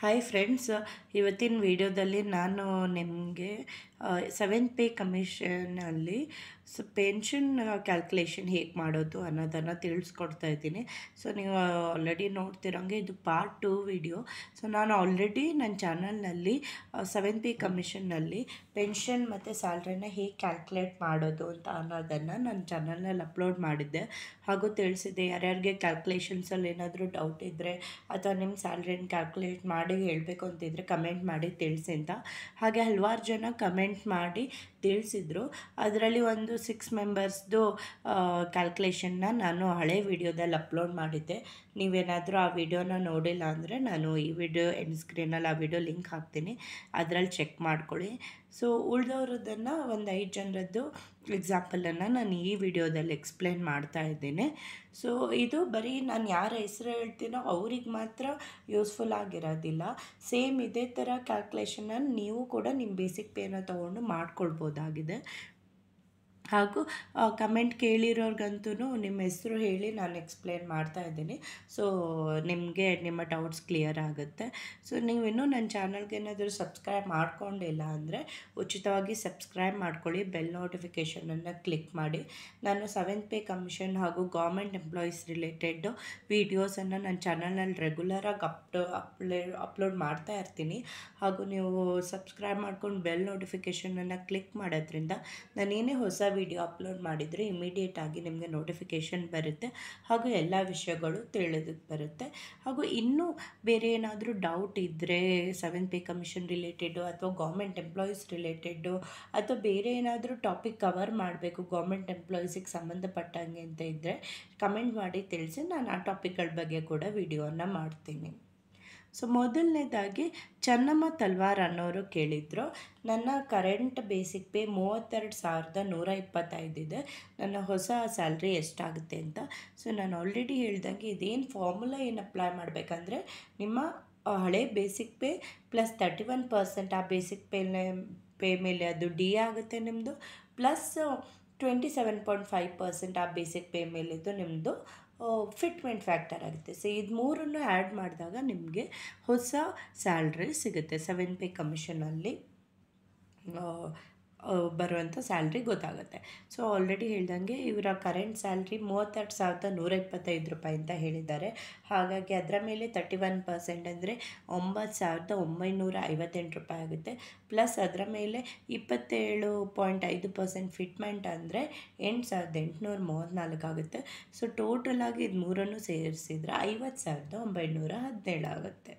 Hi friends, ಇವತ್ತಿನ ವಿಡಿಯೋದಲ್ಲಿ ನಾನು ನಿಮಗೆ 7th ಪೇ ಕಮಿಷನಲ್ಲಿ ಪೆನ್ಷನ್ ಕ್ಯಾಲ್ಕುಲೇಷನ್ ಹೇಗೆ ಮಾಡೋದು ಅನ್ನೋದನ್ನು ತಿಳಿಸ್ಕೊಡ್ತಾ ಇದ್ದೀನಿ. ಸೊ ನೀವು ಆಲ್ರೆಡಿ ನೋಡ್ತಿರೋಂಗೆ ಇದು ಪಾರ್ಟ್ 2 ವಿಡಿಯೋ. ಸೊ ನಾನು ಆಲ್ರೆಡಿ ನನ್ನ ಚಾನಲ್ನಲ್ಲಿ 7th ಪೇ ಕಮಿಷನ್ನಲ್ಲಿ ಪೆನ್ಷನ್ ಮತ್ತು ಸ್ಯಾಲ್ರಿನ ಹೇಗೆ ಕ್ಯಾಲ್ಕುಲೇಟ್ ಮಾಡೋದು ಅಂತ ಅನ್ನೋದನ್ನು ನನ್ನ ಚಾನಲ್ನಲ್ಲಿ ಅಪ್ಲೋಡ್ ಮಾಡಿದ್ದೆ. ಹಾಗೂ ತಿಳಿಸಿದ್ದೆ ಯಾರ್ಯಾರಿಗೆ ಕ್ಯಾಲ್ಕುಲೇಷನ್ಸಲ್ಲಿ ಏನಾದರೂ ಡೌಟ್ ಇದ್ದರೆ ಅಥವಾ ನಿಮ್ಮ ಸ್ಯಾಲ್ರಿನ ಕ್ಯಾಲ್ಕುಲೇಟ್ ಮಾಡಿ ಹೇಳಬೇಕು ಅಂತಿದ್ರೆ ಕಮೆಂಟ್ ಮಾಡಿ ತಿಳಿಸಿ ಅಂತ. ಹಾಗೆ ಹಲವಾರು ಜನ ಕಮೆಂಟ್ ಮಾಡಿ ತಿಳಿಸಿದ್ರು. ಅದರಲ್ಲಿ ಒಂದು 6 ಮೆಂಬರ್ಸ್ದು ಕ್ಯಾಲ್ಕುಲೇಷನ್ನ ನಾನು ಹಳೆ ವಿಡಿಯೋದಲ್ಲಿ ಅಪ್ಲೋಡ್ ಮಾಡಿದ್ದೆ. ನೀವೇನಾದರೂ ಆ ವಿಡಿಯೋನ ನೋಡಿಲ್ಲ ಅಂದರೆ ನಾನು ಈ ವಿಡಿಯೋ ಎಂಡ್ ಸ್ಕ್ರೀನಲ್ಲಿ ಆ ವಿಡಿಯೋ ಲಿಂಕ್ ಹಾಕ್ತೀನಿ, ಅದರಲ್ಲಿ ಚೆಕ್ ಮಾಡ್ಕೊಳ್ಳಿ. ಸೊ ಉಳಿದವ್ರದ್ದನ್ನು ಒಂದು 5 ಜನರದ್ದು ಎಕ್ಸಾಂಪಲನ್ನು ನಾನು ಈ ವಿಡಿಯೋದಲ್ಲಿ ಎಕ್ಸ್ಪ್ಲೇನ್ ಮಾಡ್ತಾ ಇದ್ದೀನಿ. ಸೊ ಇದು ಬರೀ ನಾನು ಯಾರ ಹೆಸರು ಹೇಳ್ತೀನೋ ಅವ್ರಿಗೆ ಮಾತ್ರ ಯೂಸ್ಫುಲ್ ಆಗಿರೋದಿಲ್ಲ. ಸೇಮ್ ಇದೇ ಥರ ಕ್ಯಾಲ್ಕುಲೇಷನ್ನ ನೀವು ಕೂಡ ನಿಮ್ಮ ಬೇಸಿಕ್ ಪೇನ ತೊಗೊಂಡು ಮಾಡ್ಕೊಳ್ಬೋದಾಗಿದೆ. ಹಾಗೂ ಕಮೆಂಟ್ ಕೇಳಿರೋರ್ಗಂತೂ ನಿಮ್ಮ ಹೆಸರು ಹೇಳಿ ನಾನು ಎಕ್ಸ್ಪ್ಲೇನ್ ಮಾಡ್ತಾ ಇದ್ದೀನಿ. ಸೊ ನಿಮಗೆ ನಿಮ್ಮ ಡೌಟ್ಸ್ ಕ್ಲಿಯರ್ ಆಗುತ್ತೆ. ಸೊ ನೀವಿನ್ನೂ ನನ್ನ ಚಾನಲ್ಗೆ ಏನಾದರೂ ಸಬ್ಸ್ಕ್ರೈಬ್ ಮಾಡ್ಕೊಂಡಿಲ್ಲ ಅಂದರೆ ಉಚಿತವಾಗಿ ಸಬ್ಸ್ಕ್ರೈಬ್ ಮಾಡ್ಕೊಳ್ಳಿ, ಬೆಲ್ ನೋಟಿಫಿಕೇಷನನ್ನು ಕ್ಲಿಕ್ ಮಾಡಿ. ನಾನು 7th ಪೇ ಕಮಿಷನ್ ಹಾಗೂ ಗೌರ್ಮೆಂಟ್ ಎಂಪ್ಲಾಯೀಸ್ ರಿಲೇಟೆಡ್ ವೀಡಿಯೋಸನ್ನು ನನ್ನ ಚಾನಲ್ನಲ್ಲಿ ರೆಗ್ಯುಲರಾಗಿ ಅಪ್ಲೋಡ್ ಮಾಡ್ತಾ ಇರ್ತೀನಿ. ಹಾಗೂ ನೀವು ಸಬ್ಸ್ಕ್ರೈಬ್ ಮಾಡ್ಕೊಂಡು ಬೆಲ್ ನೋಟಿಫಿಕೇಷನನ್ನು ಕ್ಲಿಕ್ ಮಾಡೋದ್ರಿಂದ ನಾನೇನೇ ಹೊಸ ವಿಡಿಯೋ ಅಪ್ಲೋಡ್ ಮಾಡಿದರೆ ಇಮಿಡಿಯೇಟಾಗಿ ನಿಮಗೆ ನೋಟಿಫಿಕೇಷನ್ ಬರುತ್ತೆ ಹಾಗೂ ಎಲ್ಲ ವಿಷಯಗಳು ತಿಳಿದಕ್ಕೆ ಬರುತ್ತೆ. ಹಾಗೂ ಇನ್ನೂ ಬೇರೆ ಏನಾದರೂ ಡೌಟ್ ಇದ್ದರೆ 7th ಪೇ ಕಮಿಷನ್ ರಿಲೇಟೆಡು ಅಥವಾ ಗೌರ್ಮೆಂಟ್ ಎಂಪ್ಲಾಯೀಸ್ ರಿಲೇಟೆಡ್ಡು ಅಥವಾ ಬೇರೆ ಏನಾದರೂ ಟಾಪಿಕ್ ಕವರ್ ಮಾಡಬೇಕು ಗೌರ್ಮೆಂಟ್ ಎಂಪ್ಲಾಯೀಸಿಗೆ ಸಂಬಂಧಪಟ್ಟಂಗೆ ಅಂತ ಇದ್ದರೆ ಕಮೆಂಟ್ ಮಾಡಿ ತಿಳಿಸಿ, ನಾನು ಆ ಟಾಪಿಕ್ಗಳ ಬಗ್ಗೆ ಕೂಡ ವಿಡಿಯೋನ ಮಾಡ್ತೀನಿ. ಸೊ ಮೊದಲನೇದಾಗಿ ಚೆನ್ನಮ್ಮ ತಲ್ವಾರ್ ಅನ್ನೋರು ಕೇಳಿದರು, ನನ್ನ ಕರೆಂಟ್ ಬೇಸಿಕ್ ಪೇ 32,125 ಇದೆ, ನನ್ನ ಹೊಸ ಸ್ಯಾಲ್ರಿ ಎಷ್ಟಾಗುತ್ತೆ ಅಂತ. ಸೊ ನಾನು ಆಲ್ರೆಡಿ ಹೇಳ್ದಂಗೆ ಇದೇನು ಫಾರ್ಮುಲಾ ಏನು ಅಪ್ಲೈ ಮಾಡಬೇಕಂದ್ರೆ ನಿಮ್ಮ ಹಳೆ ಬೇಸಿಕ್ ಪೇ ಪ್ಲಸ್ 31% ಆ ಬೇಸಿಕ್ ಪೇ ಮೇಲೆ ಅದು ಡಿ ಆಗುತ್ತೆ ನಿಮ್ಮದು, ಪ್ಲಸ್ 27.5% ಆ ಬೇಸಿಕ್ ಪೇ ಮೇಲಿದ್ದು ನಿಮ್ಮದು ಫಿಟ್ಮೆಂಟ್ ಫ್ಯಾಕ್ಟರ್ ಆಗುತ್ತೆ. ಸೊ ಇದು ಮೂರನ್ನು ಆ್ಯಡ್ ಮಾಡಿದಾಗ ನಿಮಗೆ ಹೊಸ ಸ್ಯಾಲ್ರಿ ಸಿಗುತ್ತೆ. 7th ಪೇ ಕಮಿಷನಲ್ಲಿ ಬರುವಂಥ ಸ್ಯಾಲ್ರಿ ಗೊತ್ತಾಗುತ್ತೆ. ಸೊ ಆಲ್ರೆಡಿ ಹೇಳ್ದಂಗೆ ಇವರ ಕರೆಂಟ್ ಸ್ಯಾಲ್ರಿ 32,125 ರೂಪಾಯಿ ಅಂತ ಹೇಳಿದ್ದಾರೆ. ಹಾಗಾಗಿ ಅದರ ಮೇಲೆ 31% ಅಂದರೆ 9,958 ರೂಪಾಯಿ ಆಗುತ್ತೆ. ಪ್ಲಸ್ ಅದರ ಮೇಲೆ 27.5% ಫಿಟ್ಮೆಂಟ್ ಅಂದರೆ 8,834 ಆಗುತ್ತೆ. ಸೊ ಟೋಟಲಾಗಿ ಇದು ಮೂರನ್ನು ಸೇರಿಸಿದ್ರೆ 50,917 ಆಗುತ್ತೆ.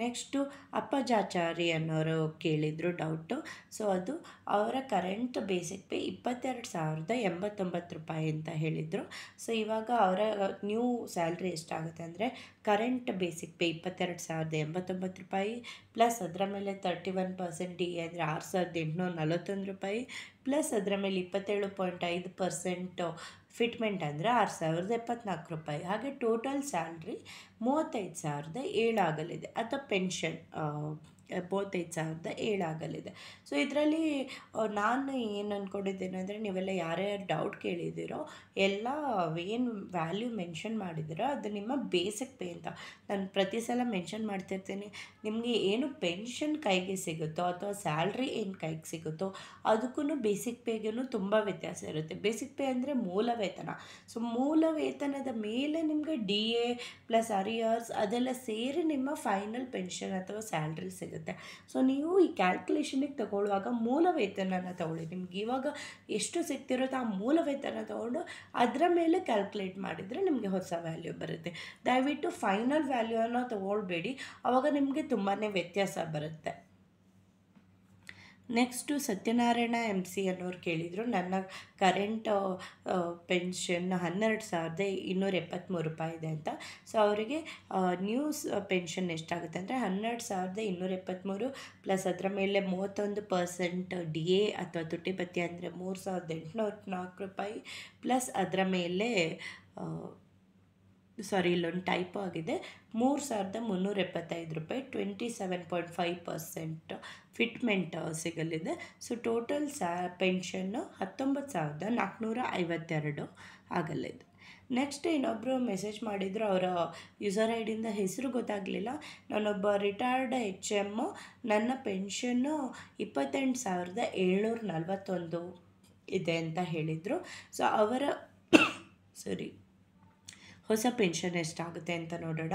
ನೆಕ್ಸ್ಟು ಅಪ್ಪಜಾಚಾರಿ ಅನ್ನೋರು ಕೇಳಿದರು ಡೌಟು. ಸೊ ಅದು ಅವರ ಕರೆಂಟ್ ಬೇಸಿಕ್ ಪೇ 22,089 ರೂಪಾಯಿ ಅಂತ ಹೇಳಿದರು. ಸೊ ಇವಾಗ ಅವರ ನ್ಯೂ ಸ್ಯಾಲ್ರಿ ಎಷ್ಟಾಗುತ್ತೆ ಅಂದರೆ ಕರೆಂಟ್ ಬೇಸಿಕ್ ಪೇ 22,089 ರೂಪಾಯಿ ಪ್ಲಸ್ ಅದರ ಮೇಲೆ 31% ಡಿ ಅಂದರೆ 6,841 ರೂಪಾಯಿ ಪ್ಲಸ್ ಅದರ ಮೇಲೆ 27.5% ಫಿಟ್ಮೆಂಟ್ ಅಂದರೆ 6,074 ರೂಪಾಯಿ. ಹಾಗೆ ಟೋಟಲ್ ಸ್ಯಾಲ್ರಿ 35,007 ಆಗಲಿದೆ ಅಥವಾ ಪೆನ್ಷನ್ 35,007 ಆಗಲಿದೆ. ಸೊ ಇದರಲ್ಲಿ ನಾನು ಏನು ಅಂದ್ಕೊಂಡಿದ್ದೇನೆ ಅಂದರೆ ನೀವೆಲ್ಲ ಯಾರ್ಯಾರು ಡೌಟ್ ಕೇಳಿದ್ದೀರೋ ಎಲ್ಲ ಏನು ವ್ಯಾಲ್ಯೂ ಮೆನ್ಷನ್ ಮಾಡಿದ್ದೀರೋ ಅದು ನಿಮ್ಮ ಬೇಸಿಕ್ ಪೇ ಅಂತ. ನಾನು ಪ್ರತಿ ಸಲ ಮೆನ್ಷನ್ ಮಾಡ್ತಿರ್ತೀನಿ, ನಿಮಗೆ ಏನು ಪೆನ್ಷನ್ ಕೈಗೆ ಸಿಗುತ್ತೋ ಅಥವಾ ಸ್ಯಾಲ್ರಿ ಏನು ಕೈಗೆ ಸಿಗುತ್ತೋ ಅದಕ್ಕೂ ಬೇಸಿಕ್ ಪೇಗೂ ತುಂಬ ವ್ಯತ್ಯಾಸ ಇರುತ್ತೆ. ಬೇಸಿಕ್ ಪೇ ಅಂದರೆ ಮೂಲ ವೇತನ. ಸೊ ಮೂಲ ವೇತನದ ಮೇಲೆ ನಿಮಗೆ ಡಿ ಎ ಪ್ಲಸ್ ಅರಿಯರ್ಸ್ ಅದೆಲ್ಲ ಸೇರಿ ನಿಮ್ಮ ಫೈನಲ್ ಪೆನ್ಷನ್ ಅಥವಾ ಸ್ಯಾಲ್ರಿ ಸಿಗುತ್ತೆ. ಸೊ ನೀವು ಈ ಕ್ಯಾಲ್ಕುಲೇಷನಿಗೆ ತಗೊಳ್ಳುವಾಗ ಮೂಲ ವೇತನನ ತಗೊಳ್ಳಿ. ನಿಮ್ಗೆ ಇವಾಗ ಎಷ್ಟು ಸಿಗ್ತಿರುತ್ತೋ ಆ ಮೂಲ ವೇತನ ತಗೊಂಡು ಅದರ ಮೇಲೆ ಕ್ಯಾಲ್ಕುಲೇಟ್ ಮಾಡಿದರೆ ನಿಮಗೆ ಹೊಸ ವ್ಯಾಲ್ಯೂ ಬರುತ್ತೆ. ದಯವಿಟ್ಟು ಫೈನಲ್ ವ್ಯಾಲ್ಯೂನ ತಗೊಳ್ಬೇಡಿ, ಆವಾಗ ನಿಮಗೆ ತುಂಬಾ ವ್ಯತ್ಯಾಸ ಬರುತ್ತೆ. ನೆಕ್ಸ್ಟು ಸತ್ಯನಾರಾಯಣ MC ಅನ್ನೋರು ಕೇಳಿದರು, ನನ್ನ ಕರೆಂಟ್ ಪೆನ್ಷನ್ 12,273 ರೂಪಾಯಿ ಇದೆ ಅಂತ. ಸೊ ಅವರಿಗೆ ನ್ಯೂಸ್ ಪೆನ್ಷನ್ ಎಷ್ಟಾಗುತ್ತೆ ಅಂದರೆ 12,273 ಪ್ಲಸ್ ಅದರ ಮೇಲೆ 31% ಡಿ ಎ ಅಥವಾ ತುಟ್ಟಿ ಭತ್ಯೆ ಅಂದರೆ 3,804 ರೂಪಾಯಿ ಪ್ಲಸ್ ಅದರ ಮೇಲೆ ಇಲ್ಲೊಂದು ಟೈಪ್ ಆಗಿದೆ, 3,375 ರೂಪಾಯಿ 27.5% ಫಿಟ್ಮೆಂಟ್ ಸಿಗಲಿದೆ. ಸೊ ಟೋಟಲ್ ಪೆನ್ಷನ್ನು 19,452 ಆಗಲಿದೆ. ನೆಕ್ಸ್ಟ್ ಇನ್ನೊಬ್ಬರು ಮೆಸೇಜ್ ಮಾಡಿದ್ರು, ಅವರ ಯೂಸರ್ ಐ ಡಿಯಿಂದ ಹೆಸರು ಗೊತ್ತಾಗಲಿಲ್ಲ. ನಾನೊಬ್ಬ ರಿಟೈರ್ಡ್ HM, ನನ್ನ ಪೆನ್ಷನ್ನು 28,741 ಇದೆ ಅಂತ ಹೇಳಿದರು. ಸೊ ಅವರ ಸರಿ ಹೊಸ ಪೆನ್ಷನ್ ಎಷ್ಟಾಗುತ್ತೆ ಅಂತ ನೋಡೋಣ.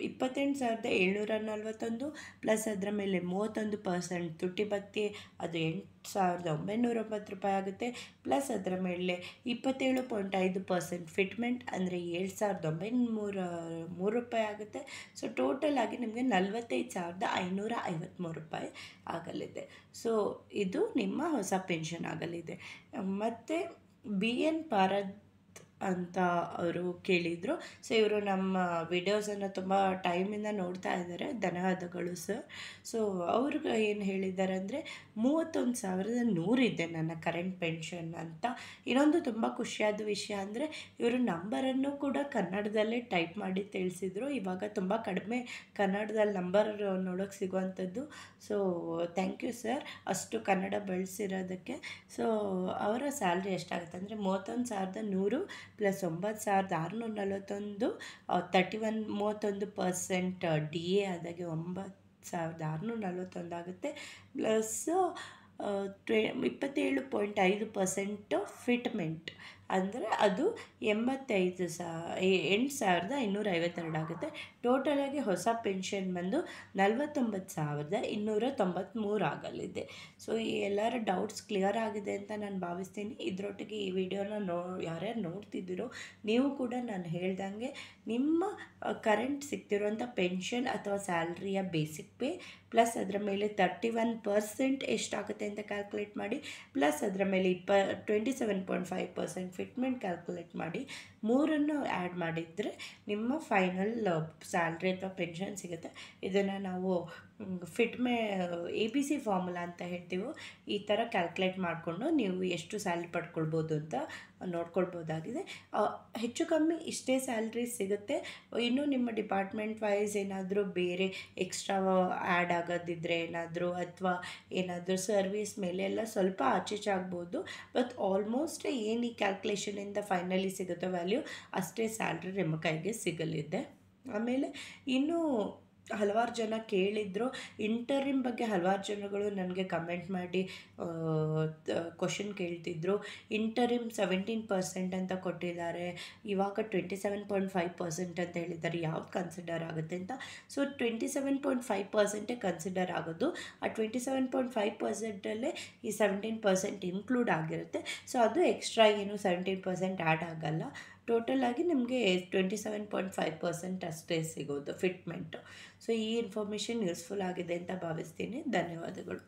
28,741 ಪ್ಲಸ್ ಅದರ ಮೇಲೆ 31% ತುಟ್ಟಿ ಭತ್ಯೆ, ಅದು 8,990 ರೂಪಾಯಿ ಆಗುತ್ತೆ. ಪ್ಲಸ್ ಅದರ ಮೇಲೆ 27.5% ಫಿಟ್ಮೆಂಟ್ ಅಂದರೆ 7,903 ರೂಪಾಯಿ ಆಗುತ್ತೆ. ಸೊ ಟೋಟಲ್ ಆಗಿ ನಿಮಗೆ 45,553 ರೂಪಾಯಿ ಆಗಲಿದೆ. ಸೊ ಇದು ನಿಮ್ಮ ಹೊಸ ಪೆನ್ಷನ್ ಆಗಲಿದೆ. ಮತ್ತು BN ಪಾರದ್ ಅಂತ ಅವರು ಕೇಳಿದರು. ಸೊ ಇವರು ನಮ್ಮ ವಿಡಿಯೋಸನ್ನು ತುಂಬ ಟೈಮಿಂದ ನೋಡ್ತಾ ಇದ್ದಾರೆ, ಧನ್ಯವಾದಗಳು ಸರ್. ಸೊ ಅವ್ರಿಗೆ ಏನು ಹೇಳಿದ್ದಾರೆ ಅಂದರೆ 31,100 ಇದೆ ನನ್ನ ಕರೆಂಟ್ ಪೆನ್ಷನ್ ಅಂತ. ಇನ್ನೊಂದು ತುಂಬ ಖುಷಿಯಾದ ವಿಷಯ ಅಂದರೆ ಇವರು ನಂಬರನ್ನು ಕೂಡ ಕನ್ನಡದಲ್ಲೇ ಟೈಪ್ ಮಾಡಿ ತಿಳಿಸಿದರು. ಇವಾಗ ತುಂಬ ಕಡಿಮೆ ಕನ್ನಡದಲ್ಲಿ ನಂಬರ್ ನೋಡೋಕ್ಕೆ ಸಿಗುವಂಥದ್ದು. ಸೊ ಥ್ಯಾಂಕ್ ಯು ಸರ್ ಅಷ್ಟು ಕನ್ನಡ ಬಳಸಿರೋದಕ್ಕೆ. ಸೊ ಅವರ ಸ್ಯಾಲ್ರಿ ಎಷ್ಟಾಗುತ್ತೆ ಅಂದರೆ 31,100 ಪ್ಲಸ್ 9,641, 31% DA ಆದಾಗೆ 9,641 ಆಗುತ್ತೆ. ಪ್ಲಸ್ 27.5% ಫಿಟ್ಮೆಂಟ್ ಅಂದರೆ ಅದು 8,552 ಆಗುತ್ತೆ. ಟೋಟಲಾಗಿ ಹೊಸ ಪೆನ್ಷನ್ ಬಂದು 49,293 ಆಗಲಿದೆ. ಸೊ ಈ ಎಲ್ಲರ ಡೌಟ್ಸ್ ಕ್ಲಿಯರ್ ಆಗಿದೆ ಅಂತ ನಾನು ಭಾವಿಸ್ತೀನಿ. ಇದರೊಟ್ಟಿಗೆ ಈ ವಿಡಿಯೋನ ಯಾರ್ಯಾರು ನೋಡ್ತಿದ್ದೀರೋ ನೀವು ಕೂಡ ನಾನು ಹೇಳ್ದಂಗೆ ನಿಮ್ಮ ಕರೆಂಟ್ ಸಿಗ್ತಿರೋಂಥ ಪೆನ್ಷನ್ ಅಥವಾ ಸ್ಯಾಲ್ರಿಯ ಬೇಸಿಕ್ ಪೇ ಪ್ಲಸ್ ಅದರ ಮೇಲೆ 31% ಎಷ್ಟಾಗುತ್ತೆ ಅಂತ ಕ್ಯಾಲ್ಕುಲೇಟ್ ಮಾಡಿ, ಪ್ಲಸ್ ಅದರ ಮೇಲೆ 27.5% ಫಿಟ್ಮೆಂಟ್ ಕ್ಯಾಲ್ಕುಲೇಟ್ ಮಾಡಿ, ಮೂರನ್ನು ಆ್ಯಡ್ ಮಾಡಿದರೆ ನಿಮ್ಮ ಫೈನಲ್ ಸ್ಯಾಲ್ರಿ ಅಥವಾ ಪೆನ್ಷನ್ ಸಿಗುತ್ತೆ. ಇದನ್ನು ನಾವು ABC ಫಾರ್ಮುಲಾ ಅಂತ ಹೇಳ್ತೀವೋ ಈ ಥರ ಕ್ಯಾಲ್ಕುಲೇಟ್ ಮಾಡಿಕೊಂಡು ನೀವು ಎಷ್ಟು ಸ್ಯಾಲ್ರಿ ಪಡ್ಕೊಳ್ಬೋದು ಅಂತ ನೋಡ್ಕೊಳ್ಬೋದಾಗಿದೆ. ಹೆಚ್ಚು ಕಮ್ಮಿ ಇಷ್ಟೇ ಸ್ಯಾಲ್ರಿ ಸಿಗುತ್ತೆ. ಇನ್ನು ನಿಮ್ಮ ಡಿಪಾರ್ಟ್ಮೆಂಟ್ ವೈಸ್ ಏನಾದರೂ ಬೇರೆ ಎಕ್ಸ್ಟ್ರಾ ಆ್ಯಡ್ ಆಗೋದಿದ್ದರೆ ಏನಾದರೂ ಅಥವಾ ಏನಾದರೂ ಸರ್ವಿಸ್ ಮೇಲೆ ಎಲ್ಲ ಸ್ವಲ್ಪ ಆಚೀಚೆ ಆಗ್ಬೋದು. ಬಟ್ ಆಲ್ಮೋಸ್ಟ್ ಏನು ಈ ಕ್ಯಾಲ್ಕುಲೇಷನಿಂದ ಫೈನಲಿ ಸಿಗುತ್ತೋ ವ್ಯಾಲ್ಯೂ ಅಷ್ಟೇ ಸ್ಯಾಲ್ರಿ ನಿಮ್ಮ ಕೈಗೆ ಸಿಗಲಿದೆ. ಆಮೇಲೆ ಇನ್ನೂ ಹಲವಾರು ಜನ ಕೇಳಿದ್ರು ಇಂಟರಿಮ್ ಬಗ್ಗೆ. ಹಲವಾರು ಜನಗಳು ನನಗೆ ಕಮೆಂಟ್ ಮಾಡಿ ಕ್ವಶನ್ ಕೇಳ್ತಿದ್ರು. ಇಂಟರಿಮ್ 17% ಅಂತ ಕೊಟ್ಟಿದ್ದಾರೆ, ಇವಾಗ 27.5% ಅಂತ ಹೇಳಿದ್ದಾರೆ, ಯಾವ್ದು ಕನ್ಸಿಡರ್ ಆಗುತ್ತೆ ಅಂತ. ಸೊ 27.5% ಕನ್ಸಿಡರ್ ಆಗೋದು. ಆ 27.5%ಅಲ್ಲೇ ಈ 17% ಇನ್ಕ್ಲೂಡ್ ಆಗಿರುತ್ತೆ. ಸೊ ಅದು ಎಕ್ಸ್ಟ್ರಾ ಏನು 17% ಆ್ಯಡ್ ಆಗಲ್ಲ. ಟೋಟಲ್ ಆಗಿ ನಿಮಗೆ 27.5% ಅಷ್ಟೇ ಸಿಗೋದು ಫಿಟ್ಮೆಂಟು. ಸೊ ಈ ಇನ್ಫಾರ್ಮೇಷನ್ ಯೂಸ್ಫುಲ್ ಆಗಿದೆ ಅಂತ ಭಾವಿಸ್ತೀನಿ. ಧನ್ಯವಾದಗಳು.